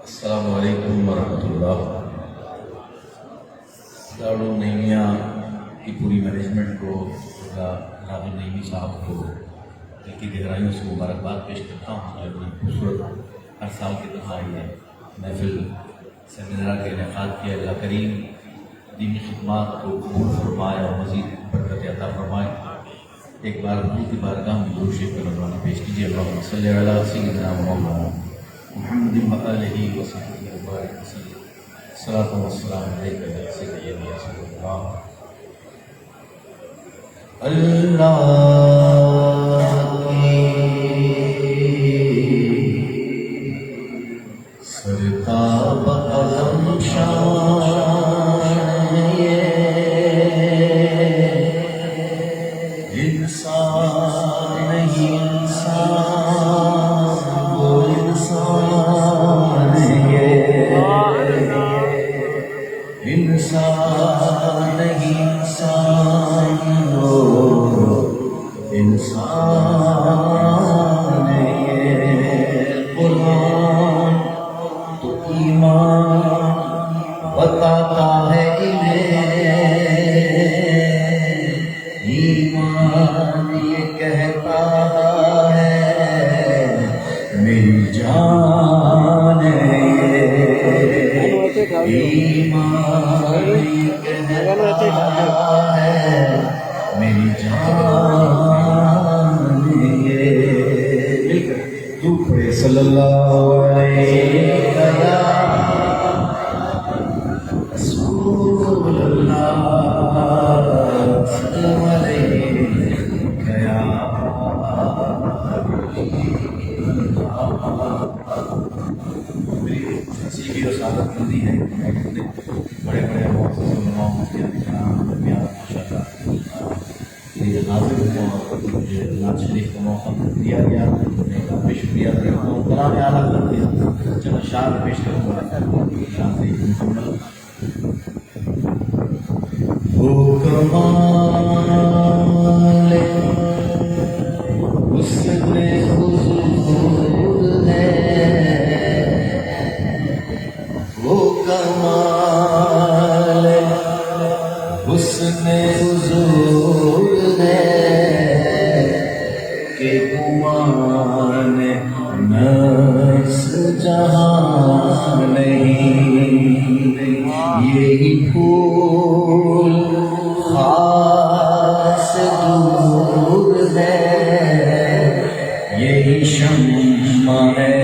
السلام علیکم ورحمۃ اللہ۔ دارالنعیمیہ کی پوری مینجمنٹ کو، راغب نعیمی صاحب کو دل کی گہرائیوں سے مبارکباد پیش کرتا ہوں جو اپنی خوبصورت ہر سال کی طرح یہ محفل سیمینار کا انعقاد کیا۔ اللہ کریم دینی خدمات کو قبول فرمائے اور مزید برکت عطا فرمائے۔ ایک بار حضور کی بارگاہ میں درود شریف کا نذرانہ پیش کیجیے۔ اللہم صلی علی سیدنا مولانا محمد وآلہ وصحبہ وبارک وسلم۔ الصلاۃ والسلام علیک یا سیدی یا رسول اللہ۔ اللہ سرتاب عظم شان یہ انسان نہیں، انسان وہ انسان یہ انسان نہیں، انسان وہ انسان یہ۔ قرآن تو ایمان بتاتا ہے انہیں، ایمان یہ کہتا ہے میری جان ہے، ایمان یہ کہتا ہے میری جان ہے۔ تو پڑھے صلی اللہ علیہ رسول اللہ صلی اللہ علیہ میری اور سعادت مندی ہے، بڑے بڑے حاضر ہوں اور مجھے نعت شریف کا موقع دیا گیا، میں کافی شکریہ کرتا ہوں۔ کلام اعلیٰ کر دیا، چند اشعار پیش کروں گا شانتی مکمل۔ وہ کمال حسن حضور ہے، وہ کمال حسن حضور ہے کہ گمان نفس جہاں نہیں، یہی پھول خاص دور ہے، یہی شمع ہے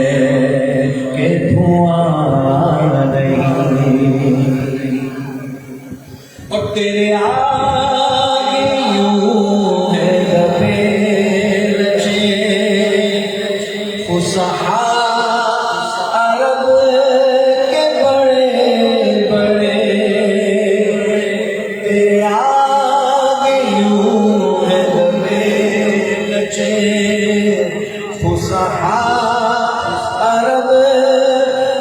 کہ دھواں نہیں، اور تیرے آگے یوں ہے لبے لچے فصحا عرب کے بڑے بڑے، تیرے آگے یوں ہے لبے لچے فصحا عرب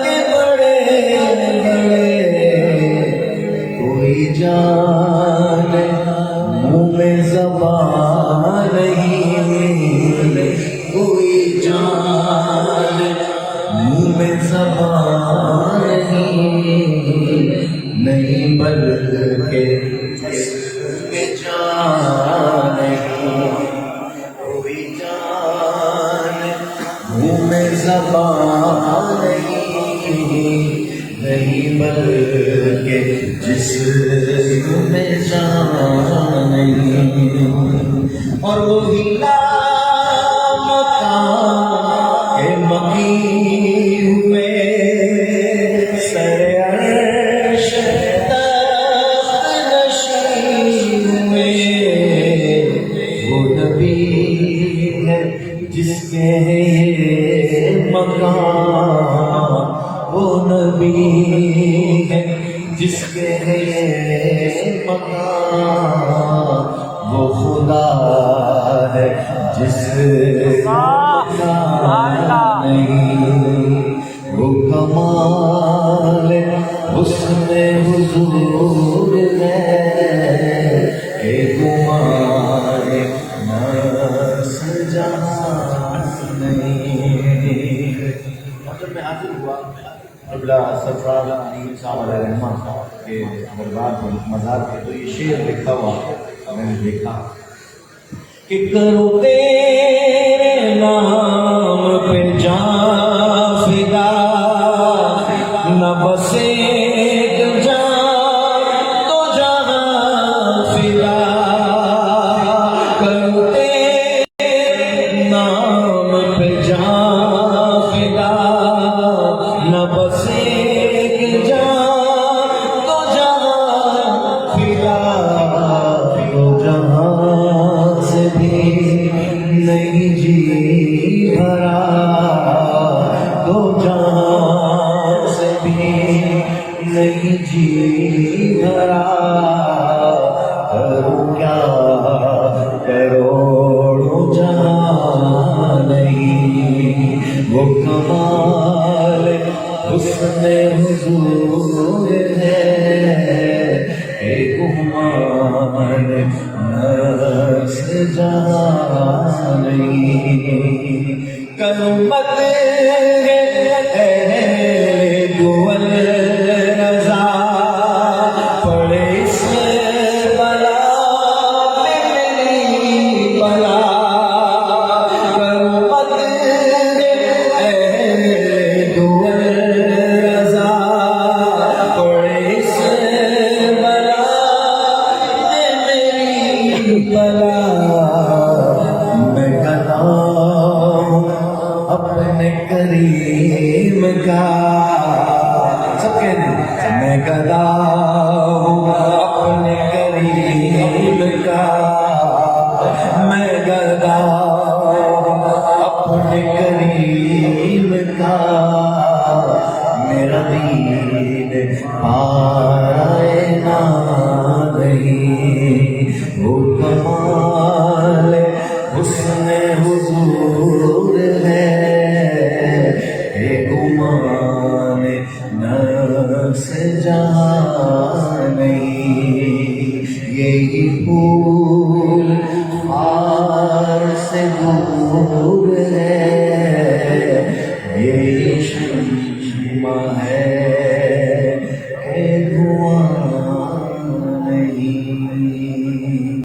کے بڑے بڑے، کوئی جان منہ میں زبان نہیں، کوئی جان منہ میں زبان نہیں بلکہ جسم میں جان نہیں، کوئی جان منہ میں زبان نہیں بلکہ جسم میں جان نہیں، اور وہی لامکان کے مقیم ہوئے سر عرش تخت نشین ہوئے، وہ نبی ہے جس کے ہے یہ مقام، وہ نبی ہے جس کے ہے یہ مقام، وہ خدا ہے جس کا مقام نہیں، وہ کمال حسن حضور ہے کہ گمان نفس جہاں نہیں۔ جب میں حاضر ہوا قبلہ سرفراز علی صاحب علیہ رحمہ کے دربار پر مزار پہ تو یہ شعر لکھا ہوا میں نے دیکھا کہ کرو تیرے نام پہ جان فدا، نہ بس ایک جان تو جہاں فدا، کرو تیرے نام پہ جان فدا، نہ بس ایک جان تو جہاں فدا، تو جہاں سے بھی نہیں جی بھرا، تو جہاں سے بھی نہیں جی بھرا، کروں کیا کروڑوں جہاں نہیں، وہ کمال حسن حضور ہے، ایک عمان نفس جہاں نہیں، کرمت ہے دول رضا، پڑے اس بلا میں میری بلا، کرمت ہے دول رضا، پڑے اس بلا میں میری بلا، میں گدا ہوں اپنے کریم کا، سب کہنے میں گدا ہوں اپنے کریم کا، میں گدا ہوں اپنے کریم کا، میرا دین پائے نہ نہیں، وہ کمال حسن حضور ہے، ایک عمان نفس جہاں نہیں، یہی پھول خار سے دور ہے،